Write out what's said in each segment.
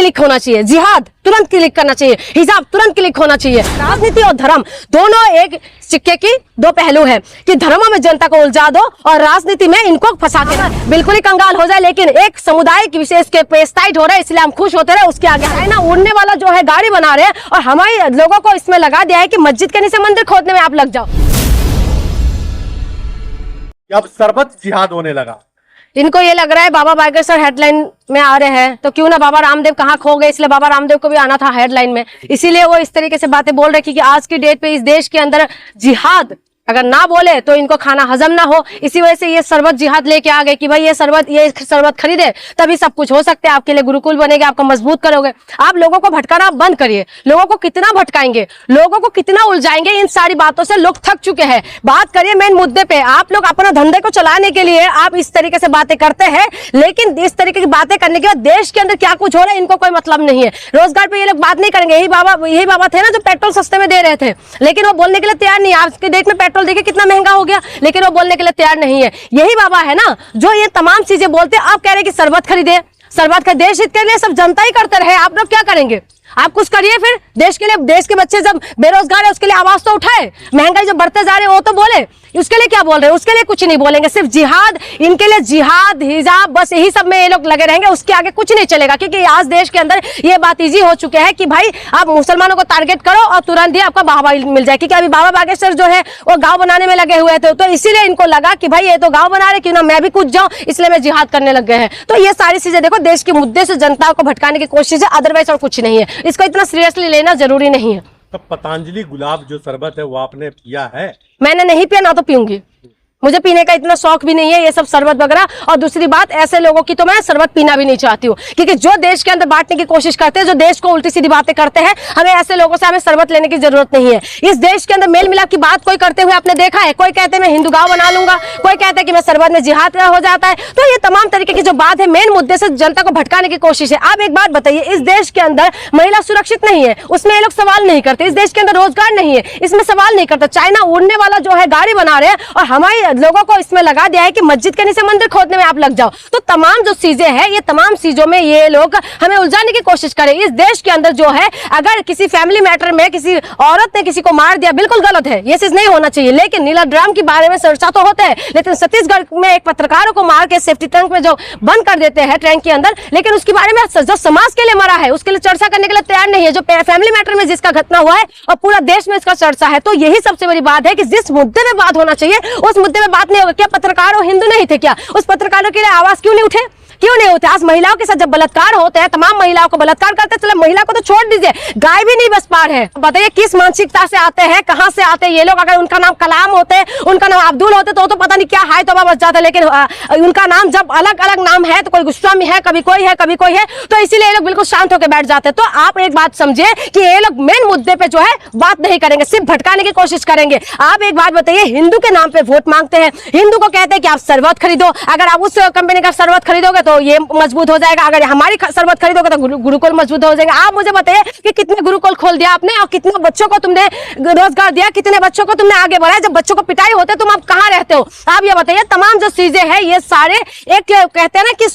Click होना चाहिए, जिहाद तुरंत क्लिक करना चाहिए, हिजाब तुरंत क्लिक होना चाहिए। राजनीति और धर्म दोनों एक सिक्के की दो पहलू है कि धर्म में जनता को उलझा दो और राजनीति में इनको फंसा के बिल्कुल ही कंगाल हो जाए, लेकिन एक समुदाय विशेष के पेश टाइट हो रहा है, इसलिए हम खुश होते रहे। उसके आगे है ना उड़ने वाला जो है गाड़ी बना रहे हैं और हमारे लोगों को इसमें लगा दिया है कि मस्जिद के नीचे मंदिर खोदने में आप लग जाओ। अब सरबत जिहाद होने लगा। इनको ये लग रहा है बाबा बागेश्वर हेडलाइन में आ रहे हैं, तो क्यों ना बाबा रामदेव कहाँ खो गए, इसलिए बाबा रामदेव को भी आना था हेडलाइन में, इसीलिए वो इस तरीके से बातें बोल रहे कि आज की डेट पे इस देश के अंदर जिहाद अगर ना बोले तो इनको खाना हजम ना हो। इसी वजह से ये सरबत जिहाद लेके आ गए कि भाई ये सरबत खरीदे तभी सब कुछ हो सकता है, आपके लिए गुरुकुल बनेगा, आपको मजबूत करोगे। आप लोगों को भटकाना बंद करिए। लोगों को कितना भटकाएंगे, लोगों को कितना उलझाएंगे, इन सारी बातों से लोग थक चुके हैं। बात करिए मेन मुद्दे पे। आप लोग अपना धंधे को चलाने के लिए आप इस तरीके से बातें करते हैं, लेकिन इस तरीके की बातें करने के बाद देश के अंदर क्या कुछ हो रहा है इनको कोई मतलब नहीं है। रोजगार पे ये लोग बात नहीं करेंगे। यही बाबा थे ना जो पेट्रोल सस्ते में दे रहे थे, लेकिन वो बोलने के लिए तैयार नहीं। आज के डेट में पेट्रोल देखिए कितना महंगा हो गया, लेकिन वो बोलने के लिए तैयार नहीं है। यही बाबा है ना जो ये तमाम चीजें बोलते हैं। आप कह रहे हैं कि सरबत खरीदे, सरबत का देश हित के लिए सब जनता ही करते रहे, आप लोग क्या करेंगे? आप कुछ करिए फिर देश के लिए। देश के बच्चे जब बेरोजगार है उसके लिए आवाज तो उठाए। महंगाई जो बढ़ते जा रहे हैं वो तो बोले, उसके लिए क्या बोल रहे हैं? उसके लिए कुछ नहीं बोलेंगे, सिर्फ जिहाद। इनके लिए जिहाद हिजाब बस यही सब में ये लोग लगे रहेंगे, उसके आगे कुछ नहीं चलेगा। क्योंकि आज देश के अंदर ये बात इजी हो चुके हैं कि भाई आप मुसलमानों को टारगेट करो और तुरंत ही आपका बाबा मिल जाए। क्योंकि अभी बाबा बागेश्वर जो है वो गाँव बनाने में लगे हुए थे, तो इसीलिए इनको लगा कि भाई ये तो गाँव बना रहे, क्यों ना मैं भी कूद जाऊं, इसलिए मैं जिहाद करने लग गए हैं। तो ये सारी चीजें देखो देश के मुद्दे से जनता को भटकाने की कोशिश है, अदरवाइज और कुछ नहीं है। इसको इतना सीरियसली लेना जरूरी नहीं है। तो पतंजलि गुलाब जो शरबत है वो आपने पिया है? मैंने नहीं पिया, ना तो पीऊंगी। मुझे पीने का इतना शौक भी नहीं है ये सब शरबत वगैरह। और दूसरी बात, ऐसे लोगों की तो मैं शरबत पीना भी नहीं चाहती हूँ, क्योंकि जो देश के अंदर बांटने की कोशिश करते हैं, जो देश को उल्टी सीधी बातें करते हैं, हमें ऐसे लोगों से हमें शरबत लेने की जरूरत नहीं है। इस देश के अंदर मेल मिलाप की बात कोई करते हुए आपने देखा है? कोई कहते हैं मैं हिंदू गांव बना लूंगा, कोई कहते हैं कि मैं शरबत में जिहाद हो जाता है। तो ये तमाम तरीके की जो बात है मेन मुद्दे से जनता को भटकाने की कोशिश है। आप एक बात बताइए, इस देश के अंदर महिला सुरक्षित नहीं है, उसमें ये लोग सवाल नहीं करते। इस देश के अंदर रोजगार नहीं है, इसमें सवाल नहीं करते। चाइना उड़ने वाला जो है गाड़ी बना रहे हैं और हमारे लोगों को इसमें लगा दिया है कि मस्जिद के नीचे मंदिर खोदने में आप लग जाओ। तो तमाम जो चीजें हैं, ये तमाम चीजों में ये लोग हमें उलझाने की कोशिश करें। इस देश के अंदर जो है अगर किसी फैमिली मैटर में किसी औरत ने किसी को मार दिया, बिल्कुल गलत है, ये चीज नहीं होना चाहिए। लेकिन नीला ड्राम के बारे में चर्चा तो होता है, लेकिन छत्तीसगढ़ में एक पत्रकारों को मार के सेफ्टी टैंक में जो बंद कर देते हैं टैंक के अंदर, लेकिन उसके बारे में जो समाज के लिए मरा है उसके लिए चर्चा करने के लिए तैयार नहीं है। जो फैमिली मैटर में जिसका घटना हुआ है और पूरा देश में इसका चर्चा है, तो यही सबसे बड़ी बात है कि जिस मुद्दे में बात होना चाहिए उस मुद्दे में बात नहीं होगा। क्या पत्रकार हिंदू नहीं थे क्या? उस पत्रकारों के लिए आवाज क्यों नहीं उठे? क्यों नहीं होते? आज महिलाओं के साथ जब बलात्कार होते हैं, तमाम महिलाओं को बलात्कार करते हैं, चलो महिला को तो छोड़ दीजिए, गाय भी नहीं बच पा रहे हैं। बताइए किस मानसिकता से आते हैं, कहां से आते हैं ये लोग? अगर उनका नाम कलाम होते, उनका नाम अब्दुल होते तो पता नहीं क्या हाय तौबा बच जाता, लेकिन उनका नाम जब अलग अलग नाम है तो कोई गुस्सा में है, कभी कोई है, कभी कोई है, तो इसीलिए ये लोग बिल्कुल शांत होकर बैठ जाते हैं। तो आप एक बात समझिए कि ये लोग मेन मुद्दे पे जो है बात नहीं करेंगे, सिर्फ भटकाने की कोशिश करेंगे। आप एक बात बताइए, हिंदू के नाम पे वोट मांगते हैं, हिंदू को कहते हैं कि आप शरबत खरीदो, अगर आप उस कंपनी का शरबत खरीदोगे तो ये मजबूत हो जाएगा, अगर हमारी शरबत खरीदोगे तो गुरुकुल मजबूत हो जाएगा। आप मुझे बताइए कि कितने गुरुकुल खोल दिया आपने और कितने बच्चों को तुमने रोजगार दिया, कितने बच्चों को तुमने आगे बढ़ाया? जब बच्चों को पिटाई होते तुम आप कहाँ रहते हो? आप ये बताइए। तमाम जो चीजें हैं ये सारे एक कहते हैं ना कि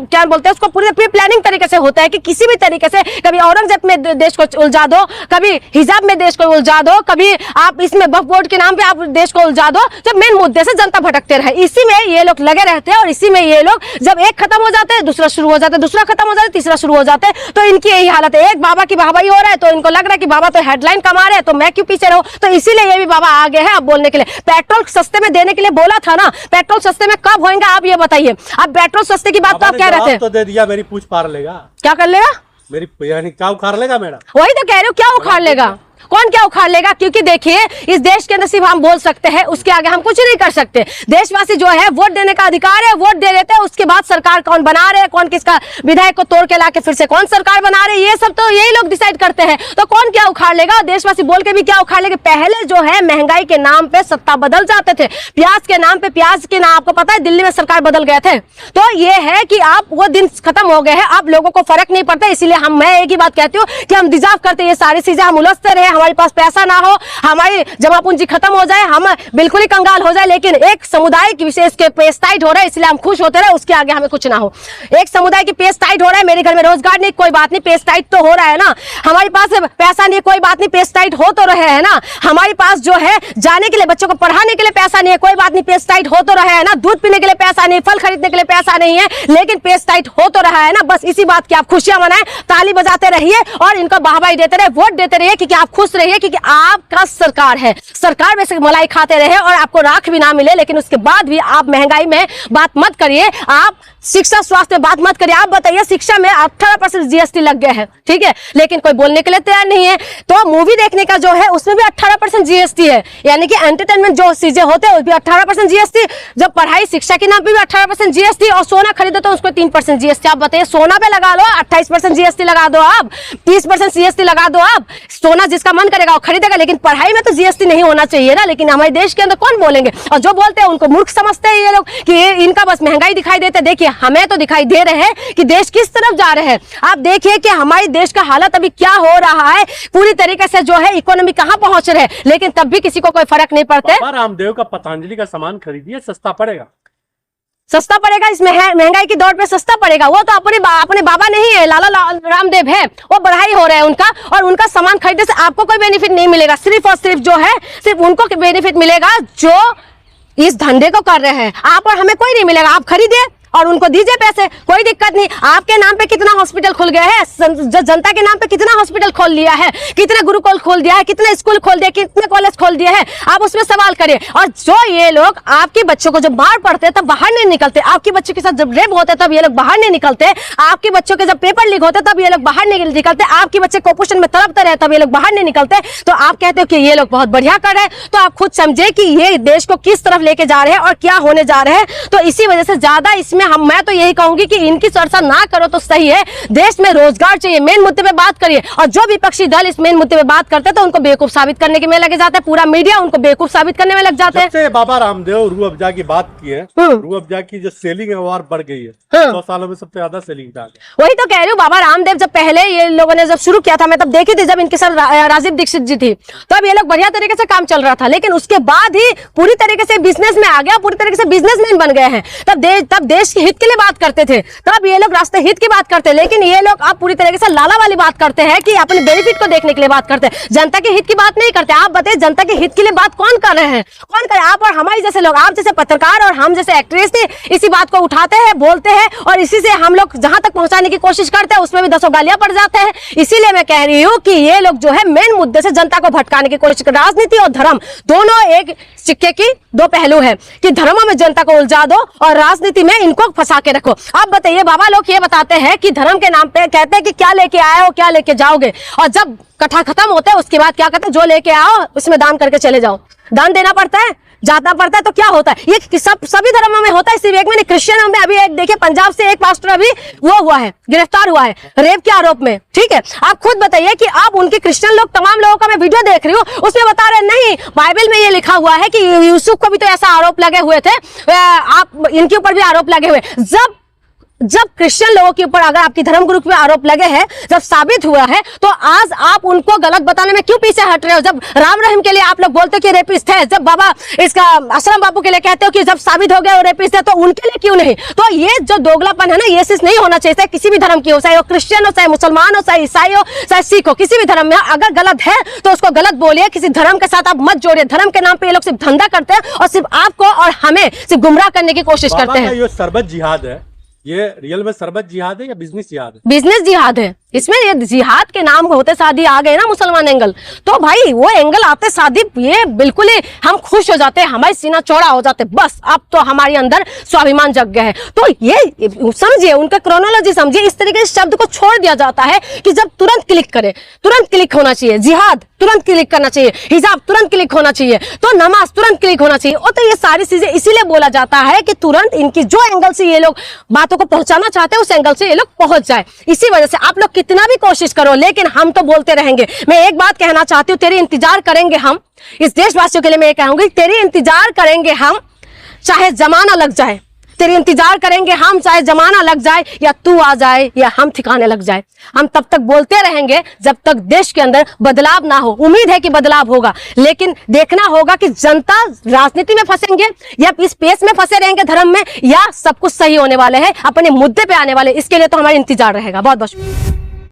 क्या बोलते हैं उसको, पूरी प्लानिंग तरीके से होता है कि किसी भी तरीके से कभी औरंगजेब में देश को उलझा दो, कभी हिजाब में देश को उलझा दो, कभी आप इसमें वक्फ बोर्ड के नाम पे आप देश को उलझा दो। जब मेन मुद्दे से जनता भटकते रहे, इसी में ये लोग लगे रहते हैं और इसी में ये लोग जब एक खत्म हो जाते हैं दूसरा शुरू हो जाता है, दूसरा खत्म हो जाता है तीसरा शुरू हो जाता है। तो इनकी यही हालत है। एक बाबा की वाहवाही हो रहा है तो इनको लग रहा है कि बाबा तो हेडलाइन कमा रहे हैं, तो मैं क्यों पीछे रहूं? तो इसीलिए ये भी बाबा आगे है अब बोलने के लिए। पेट्रोल सस्ते में देने के लिए बोला था ना, पेट्रोल सस्ते में कब होएगा आप ये बताइए। अब पेट्रोल सस्ते की बात तो आप कह रहे थे, तो दे दिया, मेरी पूछ पार लेगा। क्या कर लेगा? मेरी यानी क्या उखाड़ लेगा मेरा? वही तो कह रहे हो, क्या उखाड़ लेगा? कौन क्या उखाड़ लेगा? क्योंकि देखिए इस देश के अंदर सिर्फ हम बोल सकते हैं, उसके आगे हम कुछ नहीं कर सकते। देशवासी जो है वोट देने का अधिकार है, वोट दे देते हैं, उसके बाद सरकार कौन बना रहे हैं, कौन किसका विधायक को तोड़ के लाके फिर से कौन सरकार बना रहे, ये सब तो यही लोग डिसाइड करते हैं। तो कौन क्या उखाड़ लेगा? देशवासी बोल के भी क्या उखाड़ लेंगे? पहले जो है महंगाई के नाम पे सत्ता बदल जाते थे, प्याज के नाम पे, प्याज के नाम आपको पता है दिल्ली में सरकार बदल गए थे। तो ये है कि आप वो दिन खत्म हो गए हैं, आप लोगों को फर्क नहीं पड़ता। इसीलिए मैं एक ही बात कहती हूँ कि हम डिजर्व करते ये सारी चीजें, हम उलझते रहे, हमारे पास पैसा ना हो, हमारी जमा पूंजी खत्म हो जाए, हम बिल्कुल ही कंगाल हो जाए, लेकिन एक समुदाय की विशेष के पेस टाइट हो रहा है इसलिए हम खुश होते रहे, उसके आगे हमें कुछ ना हो। एक समुदाय की पेस टाइट हो रहा है, मेरे घर में रोजगार नहीं, कोई बात नहीं, पेस टाइट तो हो रहा है ना, हमारे पास पैसा नहीं, कोई बात नहीं, पेस टाइट हो तो रहे हैं ना, हमारे पास जो है जाने के लिए, बच्चों को पढ़ाने के लिए पैसा नहीं है, कोई बात नहीं, पेस टाइट हो तो रहे हैं ना, दूध पीने के लिए पैसा नहीं, फल खरीदने के लिए पैसा नहीं है, लेकिन पेस टाइट हो तो रहा है ना। बस इसी बात की आप खुशियां मनाएं, ताली बजाते रहिए और इनको वाहवाही देते रहे, वोट देते रहिए, क्योंकि आप खुश रहिए, क्योंकि आपका सरकार है। सरकार में से मलाई खाते रहे और आपको राख भी ना मिले, लेकिन उसके बाद भी आप महंगाई में बात मत करिए, आप शिक्षा स्वास्थ्य में बात मत करिए। आप बताइए, शिक्षा में 18% जीएसटी लग गया है, ठीक है, लेकिन कोई बोलने के लिए तैयार नहीं है। तो मूवी देखने का जो है उसमें भी 18% जीएसटी है, यानी कि एंटरटेनमेंट जो चीजें होते हैं उसमें 18% जीएसटी, जब पढ़ाई शिक्षा के नाम पे भी 18% जीएसटी, और सोना खरीदो तो उसको 3% जीएसटी। आप बताइए, सोना पे लगा लो 28% जीएसटी लगा दो, आप 30% जीएसटी लगा दो, आप सोना जिसका मन करेगा वो खरीदेगा, लेकिन पढ़ाई में तो जीएसटी नहीं होना चाहिए ना। लेकिन हमारे देश के अंदर कौन बोलेंगे, और जो बोलते हैं उनको मूर्ख समझते हैं ये लोग कि इनका बस महंगाई दिखाई देते। देखिए, हमें तो दिखाई दे रहे हैं कि देश किस तरफ जा रहे हैं। आप देखिए कि हमारे देश का हालत अभी क्या हो रहा है, पूरी तरीके से जो है इकोनॉमी कहां पहुंच रहे हैं, लेकिन तब भी किसी को कोई फर्क नहीं पड़ता। बाबा रामदेव का पतंजलि का सामान खरीदिए, सस्ता पड़ेगा। सस्ता पड़ेगा, इस महंगाई की दौर पे सस्ता पड़ेगा। वो तो अपने बाबा नहीं है, लाला रामदेव है, वो बढ़ाई हो रहा है उनका, और उनका सामान खरीदने से आपको कोई बेनिफिट नहीं मिलेगा। सिर्फ और सिर्फ जो है सिर्फ उनको बेनिफिट मिलेगा जो इस धंधे को कर रहे हैं। आप और हमें कोई नहीं मिलेगा। आप खरीदिए और उनको दीजिए पैसे, कोई दिक्कत नहीं। आपके नाम पे कितना हॉस्पिटल खुल गया है, जनता के नाम पे कितना हॉस्पिटल खोल लिया है, कितना गुरुकुल खोल दिया है, कितने स्कूल खोल दिया, कितने कॉलेज खोल दिए हैं, आप उसमें सवाल करिए। और जो ये लोग आपके बच्चों को जब मार पड़ते हैं तब बाहर नहीं निकलते, आपके बच्चों के साथ जब रेप होते तब ये लोग बाहर नहीं निकलते, आपके बच्चों के जब पेपर लीक होते तब ये लोग बाहर नहीं निकलते, आपके बच्चे कुपोषण में तड़पते रहे तब ये लोग बाहर नहीं निकलते। तो आप कहते हो कि ये लोग बहुत बढ़िया कर रहे हैं, तो आप खुद समझे कि ये देश को किस तरफ लेके जा रहे हैं और क्या होने जा रहे हैं। तो इसी वजह से ज्यादा इसमें मैं तो यही कहूंगी कि इनकी चर्चा ना करो तो सही है। देश में रोजगार चाहिए, मेन मुद्दे पे बात करिए। और जो विपक्षी दल इस मेन मुद्दे पे बात करते हैं तो उनको बेवकूफ साबित करने के में लगे जाते हैं, पूरा मीडिया उनको बेवकूफ साबित करने में लग जाते हैं। बाबा रामदेव रूह अफ़ज़ा की बात की है, रूह अफ़ज़ा की जो सेलिंग है वो और बढ़ गई है, 100 सालों में सबसे ज्यादा सेलिंग था। वही तो कह रही हूँ, बाबा रामदेव जब पहले ये लोगों ने जब शुरू किया था, मैं तब देखी थी जब इनके साथ राजीव दीक्षित जी थी, तब ये लोग बढ़िया तरीके से काम चल रहा था। लेकिन उसके बाद ही पूरी तरीके से बिजनेस में आ गया, पूरी तरीके से बिजनेसमैन बन गए हैं। तब देश के हित के लिए बात करते थे, तब ये लोग राष्ट्र हित की बात करते हैं। लेकिन ये लोग अब पूरी तरीके से लाला वाली बात करते हैं कि अपने बेनिफिट को देखने के लिए बात करते हैं, जनता के हित की बात नहीं करते। आप बताइए, जनता के हित के लिए बात कौन कर रहे हैं, कौन करे? आप और हमारे जैसे लोग, आप जैसे पत्रकार और हम जैसे एक्ट्रेस थे, इसी बात को उठाते हैं, बोलते हैं, और इसी से हम लोग जहां तक पहुंचाने की कोशिश करते हैं उसमें भी 10 गालियां पड़ जाते हैं। इसीलिए मैं कह रही हूँ कि ये लोग जो है मेन मुद्दे से जनता को भटकाने की कोशिश कर। राजनीति और धर्म दोनों एक सिक्के की दो पहलू है, कि धर्मों में जनता को उलझा दो और राजनीति में इनको फंसा के रखो। अब बताइए, बाबा लोग ये बताते हैं कि धर्म के नाम पे कहते हैं कि क्या लेके आए हो, क्या लेके जाओगे, और जब कथा खत्म होता है उसके बाद क्या कहते हैं, जो लेके आओ उसमें दान करके चले जाओ। दान देना पड़ता है, जाना पड़ता है, तो क्या होता है? ये सभी धर्मों में होता है, सिर्फ एक में नहीं। क्रिश्चियनों में अभी एक देखिए, पंजाब से एक पास्टर अभी वो हुआ है, गिरफ्तार हुआ है रेप के आरोप में, ठीक है। आप खुद बताइए कि आप उनके क्रिश्चियन लोग, तमाम लोगों का मैं वीडियो देख रही हूँ, उसमें बता रहे नहीं, बाइबल में ये लिखा हुआ है कि यूसुफ को भी तो ऐसा आरोप लगे हुए थे, आप इनके ऊपर भी आरोप लगे हुए। जब क्रिश्चियन लोगों के ऊपर अगर आपकी धर्मगुरु पे आरोप लगे हैं, जब साबित हुआ है, तो आज आप उनको गलत बताने में क्यों पीछे हट रहे हो? जब राम रहीम के लिए आप लोग बोलते हो कि रेपिस्ट है, जब बाबा इसका आश्रम बापू के लिए कहते हो कि जब साबित हो गया वो रेपिस्ट है, तो उनके लिए क्यों नहीं? तो ये जो दोगलापन है ना, ये चीज नहीं होना चाहिए, चाहे किसी भी धर्म की हो, चाहे वो क्रिश्चियन हो, चाहे मुसलमान हो, चाहे ईसाई हो, चाहे सिख हो, किसी भी धर्म में अगर गलत है तो उसको गलत बोलिए, किसी धर्म के साथ आप मत जोड़िए। धर्म के नाम पे ये लोग सिर्फ धंधा करते हैं और सिर्फ आपको और हमें सिर्फ गुमराह करने की कोशिश करते हैं। ये सरबत जिहाद है, ये रियल में सरबत जिहाद है या बिजनेस जिहाद है? बिजनेस जिहाद है। इसमें ये जिहाद के नाम होते शादी आ गए ना मुसलमान एंगल, तो भाई वो एंगल आते शादी, ये बिल्कुल ही हम खुश हो जाते हैं, हमारे सीना चौड़ा हो जाते, बस अब तो हमारे अंदर स्वाभिमान जग गया है। तो ये समझिए, उनका क्रोनोलॉजी समझिए, इस तरीके से शब्द को छोड़ दिया जाता है कि जब तुरंत क्लिक करे, तुरंत क्लिक होना चाहिए, जिहाद तुरंत क्लिक करना चाहिए, हिजाब तुरंत क्लिक होना चाहिए, तो नमाज तुरंत क्लिक होना चाहिए। और तो ये सारी चीजें इसीलिए बोला जाता है कि तुरंत इनकी जो एंगल से ये लोग बातों को पहुंचाना चाहते हैं उस एंगल से ये लोग पहुंच जाए। इसी वजह से आप लोग कितना भी कोशिश करो, लेकिन हम तो बोलते रहेंगे। मैं एक बात कहना चाहती हूँ, तेरी इंतजार करेंगे हम, इस देशवासियों के लिए मैं कहूंगी, तेरी इंतजार करेंगे हम, चाहे जमाना लग जाए, तेरी इंतजार करेंगे हम, चाहे जमाना लग जाए या तू आ जाए या हम ठिकाने लग जाए। हम तब तक बोलते रहेंगे जब तक देश के अंदर बदलाव ना हो। उम्मीद है कि बदलाव होगा, लेकिन देखना होगा कि जनता राजनीति में फंसेंगे या इस पेश में फंसे रहेंगे धर्म में, या सब कुछ सही होने वाले हैं, अपने मुद्दे पे आने वाले। इसके लिए तो हमारा इंतजार रहेगा। बहुत बहुत